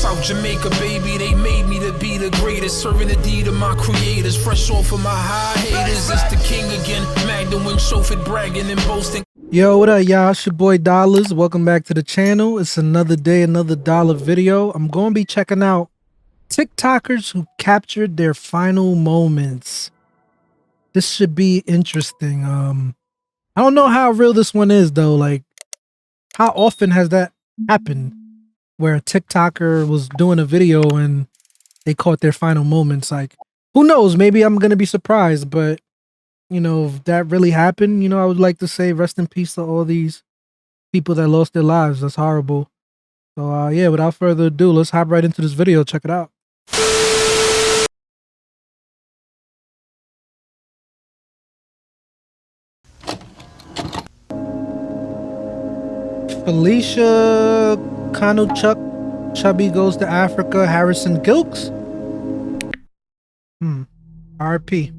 South Jamaica, baby, they made me to be the greatest. Serving the deed of my creators. Fresh off of my high haters. It's the king again. Magdalene, chauffeured, bragging and boasting. Yo, what up, y'all? It's your boy Dollars. Welcome back to the channel. It's another day, another dollar video. I'm going to be checking out TikTokers who captured their final moments. This should be interesting. I don't know how real this one is though. Like, how often has that happened where a TikToker was doing a video and they caught their final moments? Like, who knows? Maybe I'm going to be surprised, but you know, if that really happened, you know, I would like to say rest in peace to all these people that lost their lives. That's horrible. So yeah, without further ado, let's hop right into this video. Check it out. Felicia Kanuchuk, Chubby Goes to Africa, Harrison Gilks. RP.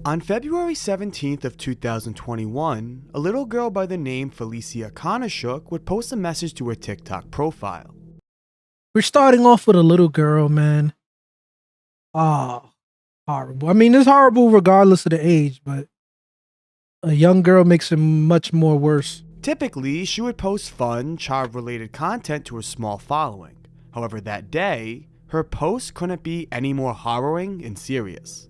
On February 17th of 2021, a little girl by the name Felicia Kanuchuk would post a message to her TikTok profile. We're starting off with a little girl, man. Oh, horrible. I mean, it's horrible regardless of the age, but a young girl makes it much more worse. Typically, she would post fun, child-related content to her small following. However, that day, her post couldn't be any more harrowing and serious.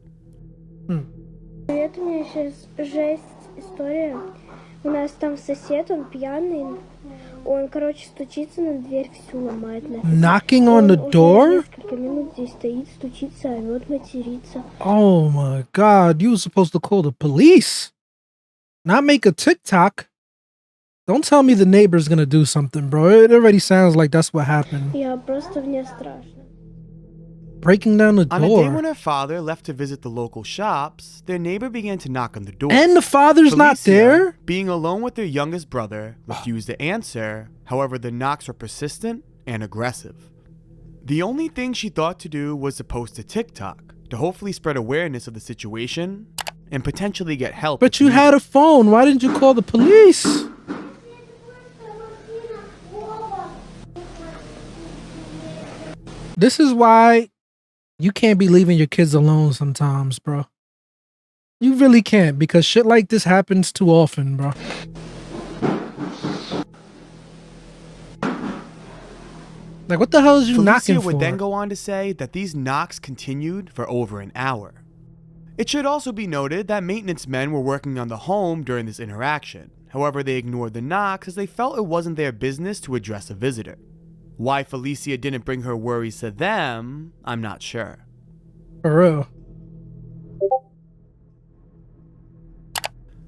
Это у меня сейчас жесть история. У нас там сосед, он пьяный. Он, короче, стучится на дверь, всю ломает. Knocking on the door? Несколько минут здесь стоит, стучится, орёт, матерится. Oh my God, you were supposed to call the police. Not make a TikTok. Don't tell me the neighbor's gonna do something, bro. It already sounds like that's what happened. Я просто мне страшно. Breaking down the door. On a day when her father left to visit the local shops, their neighbor began to knock on the door. And the father's not there? Being alone with their youngest brother, refused to answer. However, the knocks were persistent and aggressive. The only thing she thought to do was to post a TikTok to hopefully spread awareness of the situation and potentially get help. But you had a phone. Why didn't you call the police? This is why you can't be leaving your kids alone sometimes, bro. You really can't, because shit like this happens too often, bro. Like, what the hell is you knocking for? Felicia would then go on to say that these knocks continued for over an hour. It should also be noted that maintenance men were working on the home during this interaction. However, they ignored the knocks as they felt it wasn't their business to address a visitor. Why Felicia didn't bring her worries to them, I'm not sure. For real.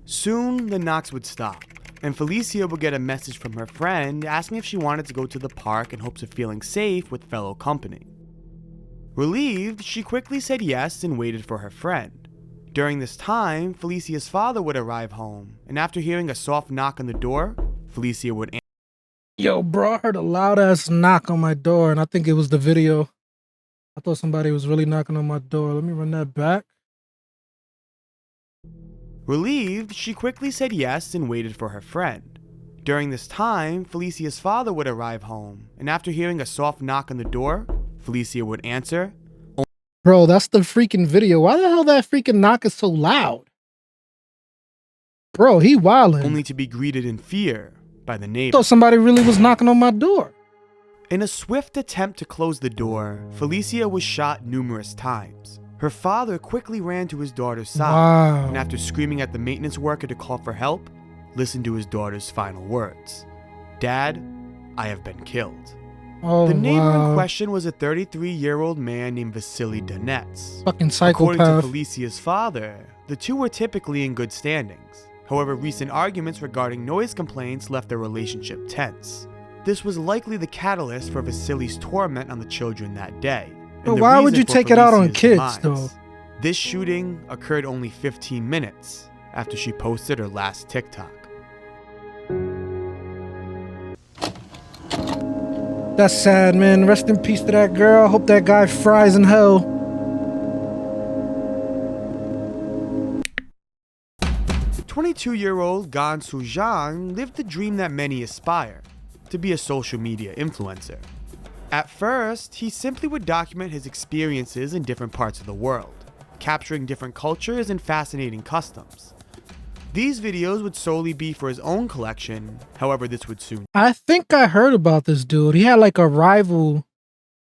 Soon, the knocks would stop, and Felicia would get a message from her friend asking if she wanted to go to the park in hopes of feeling safe with fellow company. Relieved, she quickly said yes and waited for her friend. During this time, Felicia's father would arrive home, and after hearing a soft knock on the door, Felicia would answer. Yo, bro, I heard a loud ass knock on my door, and I think it was the video. I thought somebody was really knocking on my door. Let me run that back. Relieved, she quickly said yes and waited for her friend. During this time, Felicia's father would arrive home, and after hearing a soft knock on the door, Felicia would answer. Bro, that's the freaking video. Why the hell that freaking knock is so loud? Bro, he wildin'. Only to be greeted in fear by the I neighbor. thought somebody really was knocking on my door. In a swift attempt to close the door, Felicia was shot numerous times. Her father quickly ran to his daughter's side, Wow. and after screaming at the maintenance worker to call for help, listened to his daughter's final words. "Dad, I have been killed." Oh, The neighbor wow. in question was a 33-year-old man named Vasily Donets. Fucking According to psychopath. Felicia's father, the two were typically in good standings. However, recent arguments regarding noise complaints left their relationship tense. This was likely the catalyst for Vasily's torment on the children that day. and But the why would reason you for take it out on Felicia's kids, demise. though? This shooting occurred only 15 minutes after she posted her last TikTok. That's sad, man. Rest in peace to that girl. Hope that guy fries in hell. The 22-year-old Gan Soo-jang lived the dream that many aspire, to be a social media influencer. At first, he simply would document his experiences in different parts of the world, capturing different cultures and fascinating customs. These videos would solely be for his own collection, however this would soon I think I heard about this dude. He had like a rival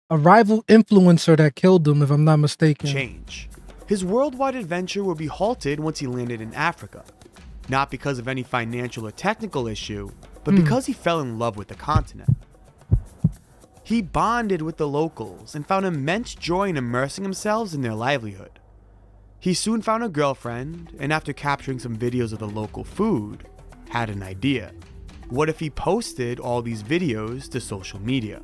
influencer that killed him, if I'm not mistaken. change. His worldwide adventure would be halted once he landed in Africa, not because of any financial or technical issue, but because he fell in love with the continent. He bonded with the locals and found immense joy in immersing himself in their livelihood. He soon found a girlfriend, and after capturing some videos of the local food, had an idea. What if he posted all these videos to social media?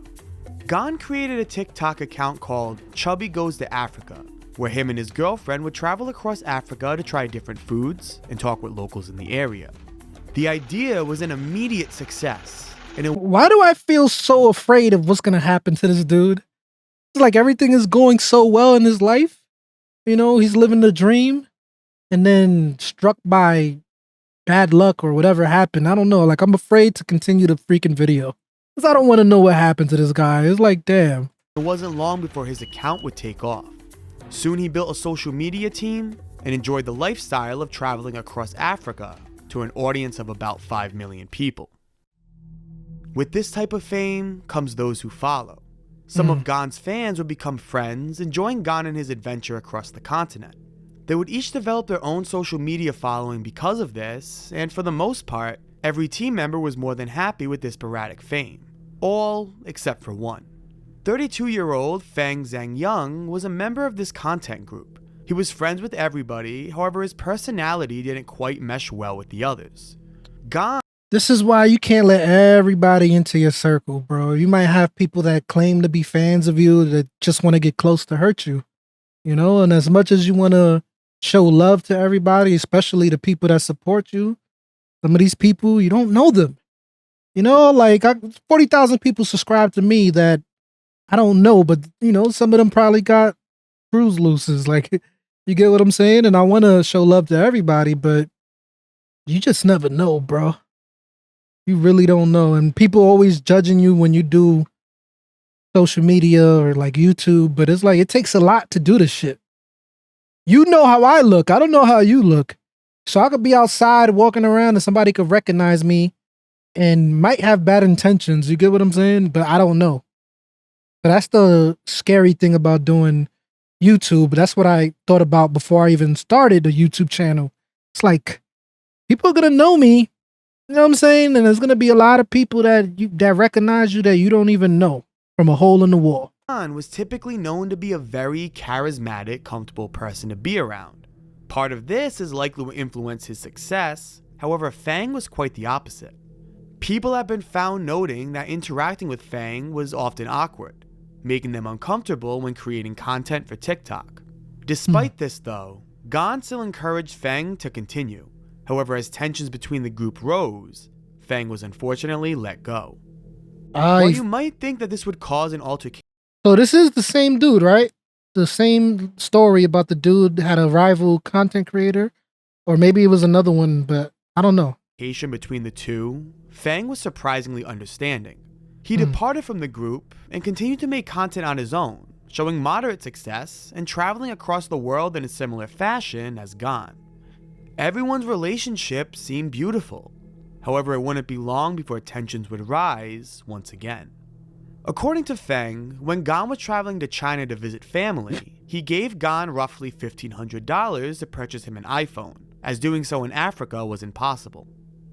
Gon created a TikTok account called Chubby Goes to Africa, where him and his girlfriend would travel across Africa to try different foods and talk with locals in the area. The idea was an immediate success, and Why do I feel so afraid of what's gonna happen to this dude? It's like everything is going so well in his life. You know, he's living the dream, and then struck by bad luck or whatever happened. I don't know. Like, I'm afraid to continue the freaking video because I don't want to know what happened to this guy. It's like, damn. it wasn't long before his account would take off. Soon he built a social media team and enjoyed the lifestyle of traveling across Africa to an audience of about 5 million people. With this type of fame comes those who follow. Some of Gon's fans would become friends and join Gon in his adventure across the continent. They would each develop their own social media following because of this, and for the most part, every team member was more than happy with this sporadic fame. All except for one. 32-year-old Fang Zhang Young was a member of this content group. He was friends with everybody, however his personality didn't quite mesh well with the others. Gon This is why you can't let everybody into your circle, bro. You might have people that claim to be fans of you that just want to get close to hurt you, you know? And as much as you want to show love to everybody, especially the people that support you, some of these people, you don't know them. You know, like 40,000 people subscribe to me that I don't know, but, you know, some of them probably got screws looses. Like, you get what I'm saying? And I want to show love to everybody, but you just never know, bro. You really don't know. And people always judging you when you do social media or like YouTube, but it's like, it takes a lot to do this shit. You know how I look. I don't know how you look. So I could be outside walking around and somebody could recognize me and might have bad intentions. You get what I'm saying? But I don't know. But that's the scary thing about doing YouTube. That's what I thought about before I even started a YouTube channel. It's like, people are going to know me. You know what I'm saying? And there's going to be a lot of people that recognize you that you don't even know from a hole in the wall. Gon was typically known to be a very charismatic, comfortable person to be around. Part of this is likely to influence his success. However, Fang was quite the opposite. People have been found noting that interacting with Fang was often awkward, making them uncomfortable when creating content for TikTok. Despite this though, Gon still encouraged Fang to continue. However, as tensions between the group rose, Fang was unfortunately let go. While you might think that this would cause an altercation. So this is the same dude, right? The same story about the dude had a rival content creator, or maybe it was another one, but I don't know. Between the two, Fang was surprisingly understanding. He departed from the group and continued to make content on his own, showing moderate success and traveling across the world in a similar fashion as Gon. Everyone's relationship seemed beautiful. However, it wouldn't be long before tensions would rise once again. According to Fang, when Gon was traveling to China to visit family, he gave Gon roughly $1,500 to purchase him an iPhone, as doing so in Africa was impossible.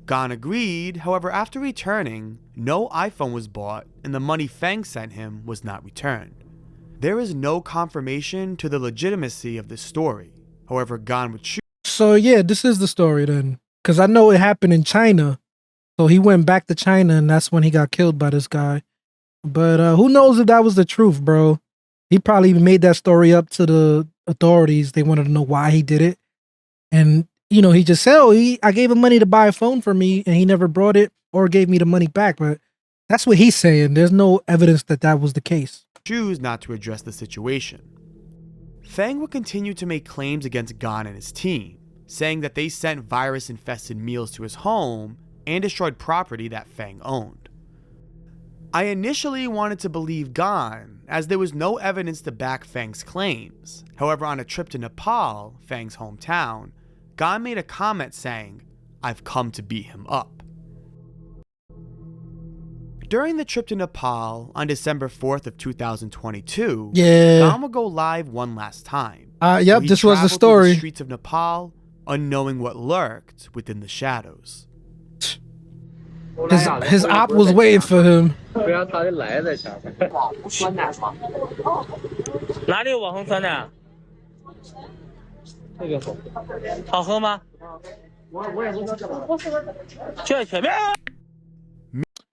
Gon agreed, however after returning, no iPhone was bought and the money Fang sent him was not returned. There is no confirmation to the legitimacy of this story. However, Gon would choose. So yeah, this is the story then. Because I know it happened in China. So he went back to China and that's when he got killed by this guy. But who knows if that was the truth, bro. He probably made that story up to the authorities. They wanted to know why he did it. And, you know, he just said, oh, I gave him money to buy a phone for me and he never brought it or gave me the money back. But that's what he's saying. There's no evidence that that was the case. Choose not to address the situation. Fang would continue to make claims against Gon and his team, saying that they sent virus-infested meals to his home and destroyed property that Fang owned. I initially wanted to believe Gan, as there was no evidence to back Fang's claims. However, on a trip to Nepal, Fang's hometown, Gan made a comment saying, "I've come to beat him up." During the trip to Nepal on December 4th of 2022, Gan would go live one last time. Yep, this was the Through story. the streets of Nepal, unknowing what lurked within the shadows. His op was waiting for him. 哪里有网红酸奶？这个好喝吗？就在前面。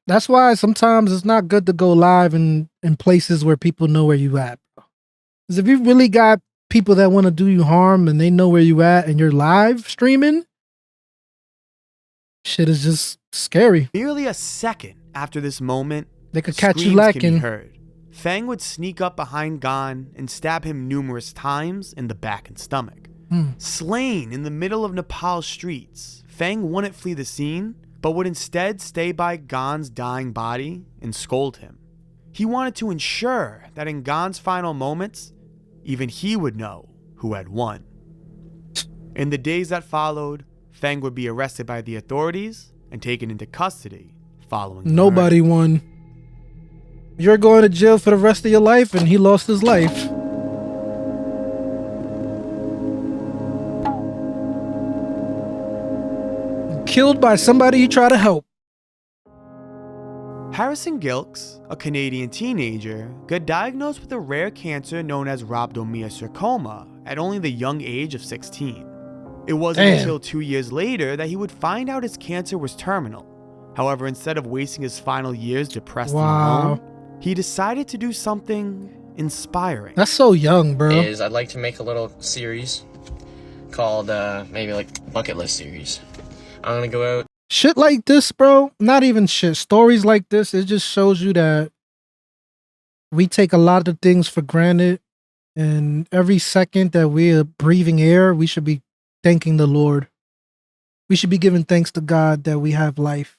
That's why sometimes it's not good to go live in places where people know where you at. Because if you really got people that want to do you harm and they know where you at and you're live streaming, shit is just scary. Merely a second after this moment, They could catch you screams lacking. can be heard. Fang would sneak up behind Gan and stab him numerous times in the back and stomach. Slain in the middle of Nepal's streets, Fang wouldn't flee the scene, but would instead stay by Gan's dying body and scold him. He wanted to ensure that in Gan's final moments, even he would know who had won. In the days that followed, Fang would be arrested by the authorities and taken into custody following the Nobody murder. won. You're going to jail for the rest of your life, and he lost his life. Killed by somebody you try to help. Harrison Gilks, a Canadian teenager, got diagnosed with a rare cancer known as rhabdomyosarcoma at only the young age of 16. It wasn't until 2 years later that he would find out his cancer was terminal. However, instead of wasting his final years depressed and alone, he decided to do something inspiring. That's so young, bro. I'd like to make a little series called maybe like bucket list series. I'm gonna go out. Shit like this, bro. Not even shit. Stories like this, it just shows you that we take a lot of things for granted. And every second that we're breathing air, we should be thanking the Lord. We should be giving thanks to God that we have life.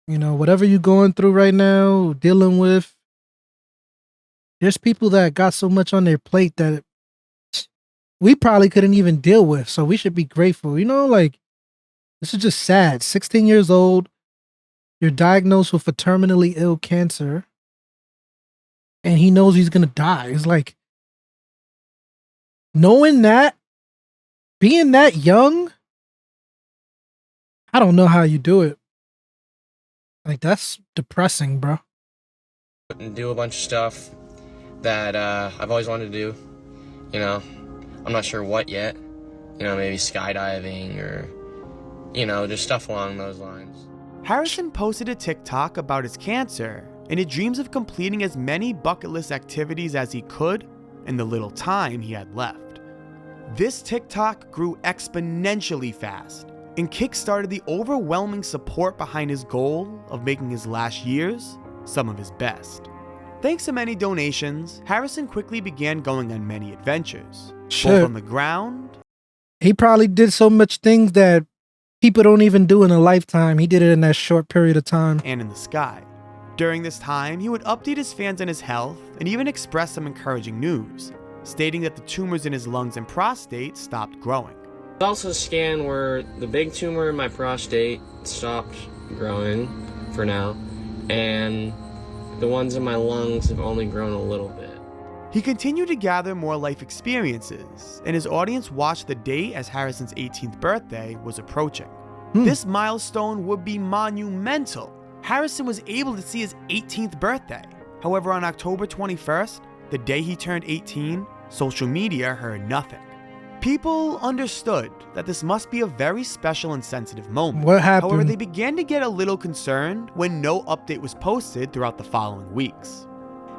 You know, whatever you're going through right now, dealing with, there's people that got so much on their plate that we probably couldn't even deal with. So we should be grateful. You know, like, this is just sad. 16 years old, you're diagnosed with a terminally ill cancer, and he knows he's going to die. It's like, knowing that, being that young, I don't know how you do it. Like, that's depressing, bro. And do a bunch of stuff that I've always wanted to do. You know, I'm not sure what yet. You know, maybe skydiving or, you know, just stuff along those lines. Harrison posted a TikTok about his cancer, and he dreams of completing as many bucket list activities as he could in the little time he had left. This TikTok grew exponentially fast and kickstarted the overwhelming support behind his goal of making his last years some of his best. Thanks to many donations, Harrison quickly began going on many adventures, both on the ground. He probably did so much things that people don't even do in a lifetime. He did it in that short period of time. And in the sky. During this time, he would update his fans on his health and even express some encouraging news, stating that the tumors in his lungs and prostate stopped growing. There's also a scan where the big tumor in my prostate stopped growing for now, and the ones in my lungs have only grown a little bit. He continued to gather more life experiences, and his audience watched the day as Harrison's 18th birthday was approaching. This milestone would be monumental. Harrison was able to see his 18th birthday. However, on October 21st, the day he turned 18, social media heard nothing. People understood that this must be a very special and sensitive moment. What happened? However, they began to get a little concerned when no update was posted throughout the following weeks.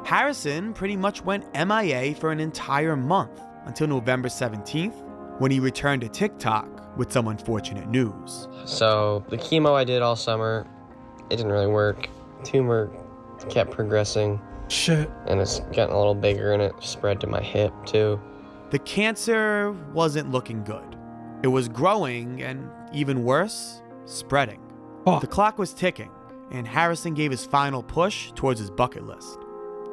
Harrison pretty much went MIA for an entire month until November 17th, when he returned to TikTok with some unfortunate news. So the chemo I did all summer, it didn't really work. Tumor kept progressing. Shit. And it's getting a little bigger, and it spread to my hip too. The cancer wasn't looking good. It was growing and, even worse, spreading. The clock was ticking, and Harrison gave his final push towards his bucket list.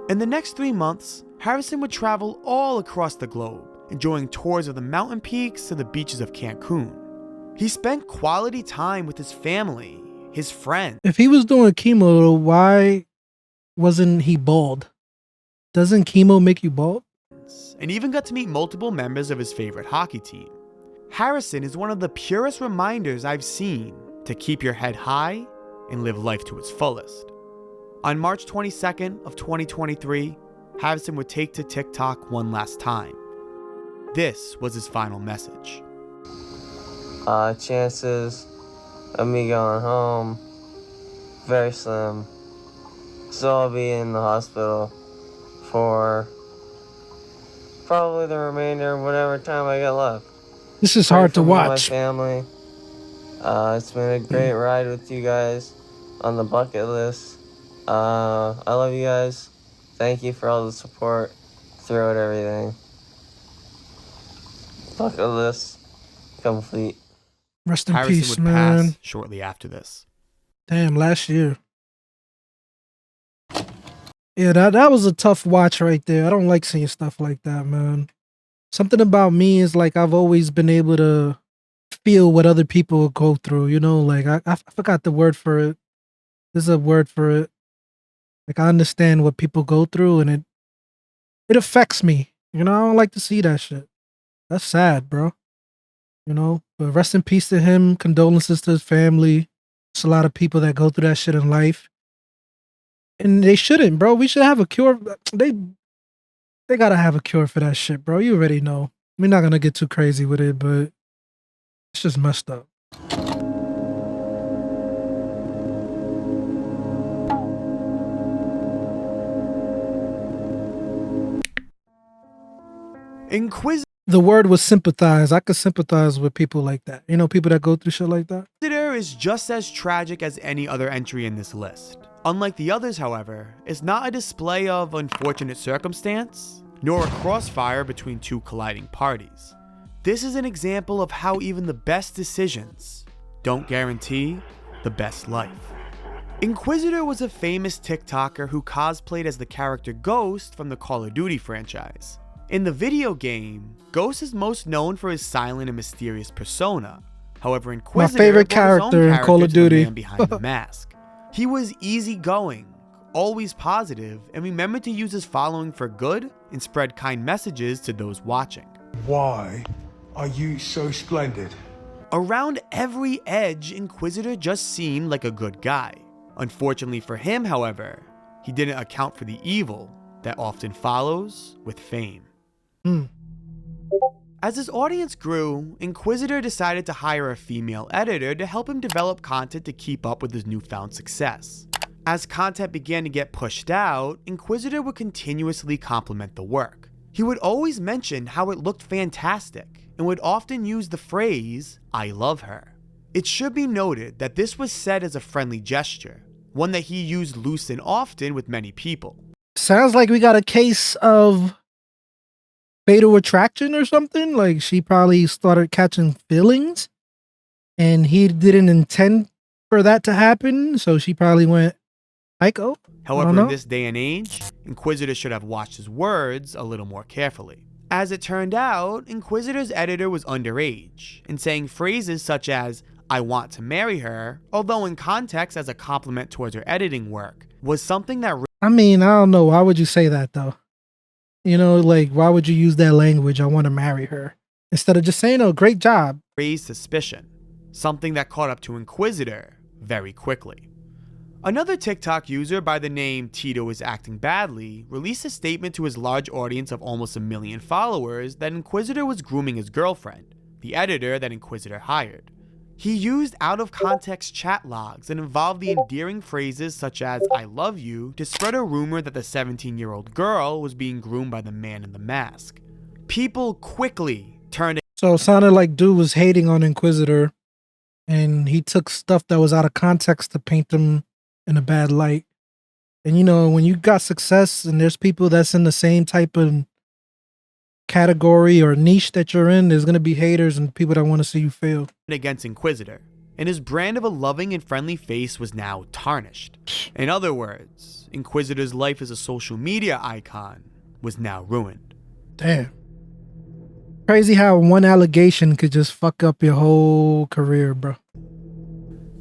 In the next 3 months, Harrison would travel all across the globe, enjoying tours of the mountain peaks to the beaches of Cancun. He spent quality time with his family, his friends. If he was doing chemo, why wasn't he bald? Doesn't chemo make you bald? And even got to meet multiple members of his favorite hockey team. Harrison is one of the purest reminders I've seen to keep your head high and live life to its fullest. On March 22nd of 2023, Harrison would take to TikTok one last time. This was his final message. Chances of me going home, very slim. So I'll be in the hospital for probably the remainder of whatever time I got left. This is hard to Pray for my watch. family. It's been a great ride with you guys on the bucket list. I love you guys. Thank you for all the support throughout everything. Bucket list complete. Rest in Harrison peace, would man. pass shortly after this. Damn, last year. Yeah, that was a tough watch right there. I don't like seeing stuff like that, man. Something about me is like I've always been able to feel what other people go through, you know? Like I forgot the word for it. There's a word for it. Like I understand what people go through and it affects me. You know, I don't like to see that shit. That's sad, bro. You know, but rest in peace to him. Condolences to his family. There's a lot of people that go through that shit in life. And they shouldn't, bro. We should have a cure. They gotta have a cure for that shit, bro. You already know. We're not gonna get too crazy with it, but it's just messed up. Inquisitor The word was sympathize. I could sympathize with people like that. You know, people that go through shit like that. is just as tragic as any other entry in this list. Unlike the others, however, it's not a display of unfortunate circumstance, nor a crossfire between two colliding parties. This is an example of how even the best decisions don't guarantee the best life. Inquisitor was a famous TikToker who cosplayed as the character Ghost from the Call of Duty franchise. In the video game, Ghost is most known for his silent and mysterious persona. However, Inquisitor favorite brought his own character in Call of to the Duty. man behind the mask. He was easygoing, always positive, and remembered to use his following for good and spread kind messages to those watching. Why are you so splendid? Around every edge, Inquisitor just seemed like a good guy. Unfortunately for him, however, he didn't account for the evil that often follows with fame. As his audience grew, Inquisitor decided to hire a female editor to help him develop content to keep up with his newfound success. As content began to get pushed out, Inquisitor would continuously compliment the work. He would always mention how it looked fantastic, and would often use the phrase, "I love her." It should be noted that this was said as a friendly gesture, one that he used loose and often with many people. Sounds like we got a case of fatal attraction or something. Like she probably started catching feelings and he didn't intend for that to happen. So she probably went psycho. However, in this day and age, Inquisitor should have watched his words a little more carefully. As it turned out, Inquisitor's editor was underage and saying phrases such as, "I want to marry her," although in context as a compliment towards her editing work, was something that I mean, I don't know. Why would you say that though? You know, like, why would you use that language? "I want to marry her," instead of just saying, "Oh, great job." raised suspicion, something that caught up to Inquisitor very quickly. Another TikTok user by the name Tito is Acting Badly released a statement to his large audience of almost 1 million followers that Inquisitor was grooming his girlfriend, the editor that Inquisitor hired. He used out-of-context chat logs and involved the endearing phrases such as "I love you" to spread a rumor that the 17-year-old girl was being groomed by the man in the mask. People quickly turned. So it sounded like dude was hating on Inquisitor and he took stuff that was out of context to paint him in a bad light. And you know, when you got success and there's people that's in the same type of category or niche that you're in, there's going to be haters and people that want to see you fail. Against Inquisitor, and his brand of a loving and friendly face was now tarnished. In other words, Inquisitor's life as a social media icon was now ruined. Damn. Crazy how one allegation could just fuck up your whole career, bro.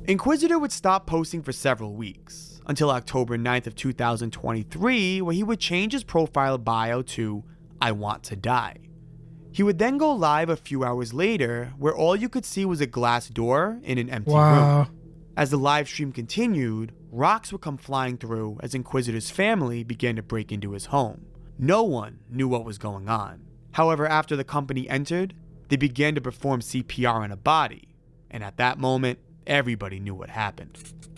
Inquisitor would stop posting for several weeks, until October 9th of 2023, where he would change his profile bio to "I want to die." He would then go live a few hours later, where all you could see was a glass door in an empty room. As the live stream continued, rocks would come flying through as Inquisitor's family began to break into his home. No one knew what was going on. However, after the company entered, they began to perform CPR on a body, and at that moment, everybody knew what happened.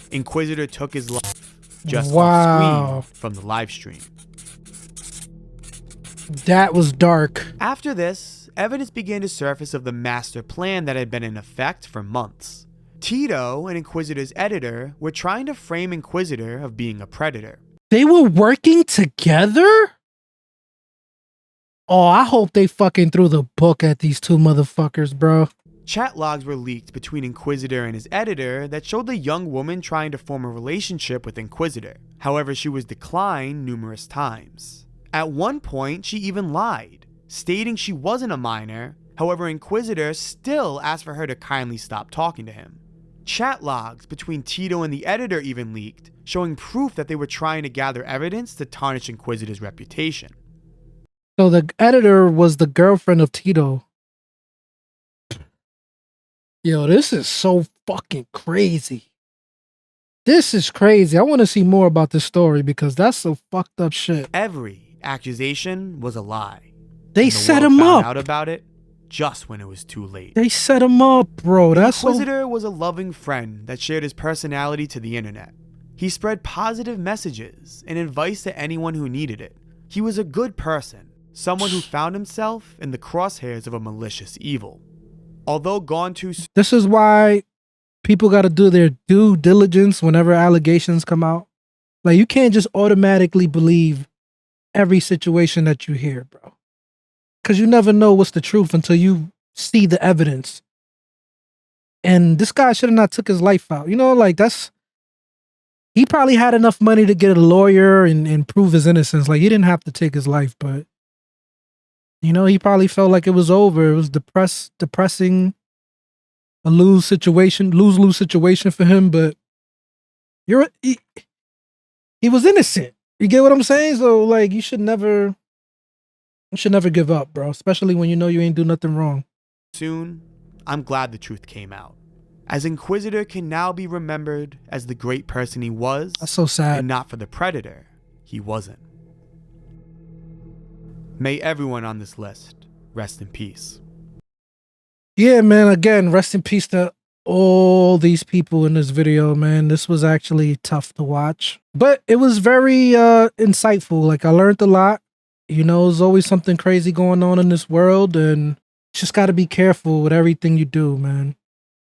Inquisitor took his life just off screen from the live stream. That was dark. After this, evidence began to surface of the master plan that had been in effect for months. Tito and Inquisitor's editor were trying to frame Inquisitor of being a predator. They were working together? Oh, I hope they fucking threw the book at these two motherfuckers, bro. Chat logs were leaked between Inquisitor and his editor that showed the young woman trying to form a relationship with Inquisitor. However, she was declined numerous times. At one point, she even lied, stating she wasn't a minor. However, Inquisitor still asked for her to kindly stop talking to him. Chat logs between Tito and the editor even leaked, showing proof that they were trying to gather evidence to tarnish Inquisitor's reputation. So the editor was the girlfriend of Tito. Yo, this is so fucking crazy. This is crazy. I want to see more about this story because that's some fucked up shit. Every accusation was a lie. They set him up. Out about it just when it was too late. They set him up, bro. That's Inquisitor was a loving friend that shared his personality to the internet. He spread positive messages and advice to anyone who needed it. He was a good person, someone who found himself in the crosshairs of a malicious evil. Although gone too soon. This is why people got to do their due diligence whenever allegations come out. Like, you can't just automatically believe every situation that you hear, bro. Because you never know what's the truth until you see the evidence. And this guy should have not took his life out. You know, like, he probably had enough money to get a lawyer and prove his innocence. Like, he didn't have to take his life, but you know, he probably felt like it was over. It was depressing, a lose-lose situation for him. But he was innocent. You get what I'm saying? So, like, you should never give up, bro. Especially when you know you ain't do nothing wrong. Soon, I'm glad the truth came out, as Inquisitor can now be remembered as the great person he was. That's so sad. And not for the predator he wasn't. May everyone on this list rest in peace. Yeah, man. Again, rest in peace to all these people in this video, man. This was actually tough to watch, but it was very insightful. Like, I learned a lot. You know, there's always something crazy going on in this world, and just got to be careful with everything you do, man.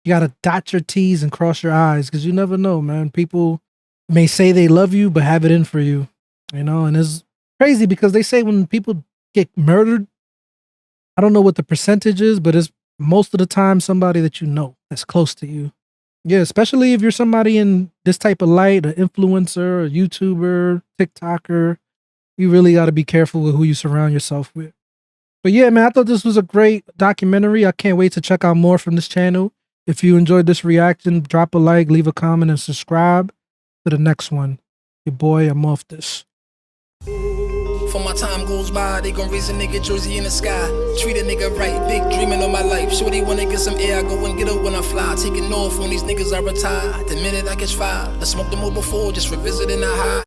You got to dot your T's and cross your I's, because you never know, man. People may say they love you, but have it in for you, you know. And it's crazy because they say when people get murdered, I don't know what the percentage is, but it's most of the time somebody that you know that's close to you. Yeah, especially if you're somebody in this type of light, an influencer, a YouTuber, TikToker, you really got to be careful with who you surround yourself with. But yeah, man, I thought this was a great documentary. I can't wait to check out more from this channel. If you enjoyed this reaction, drop a like, leave a comment, and subscribe to the next one. Your boy, I'm off this. For my time goes by, they gon' raise a nigga jersey in the sky. Treat a nigga right, big dreaming on my life. Shorty wanna get some air, I go and get her when I fly. Taking off on these niggas I retire. The minute I catch fire, I smoked them all before, just revisiting the high.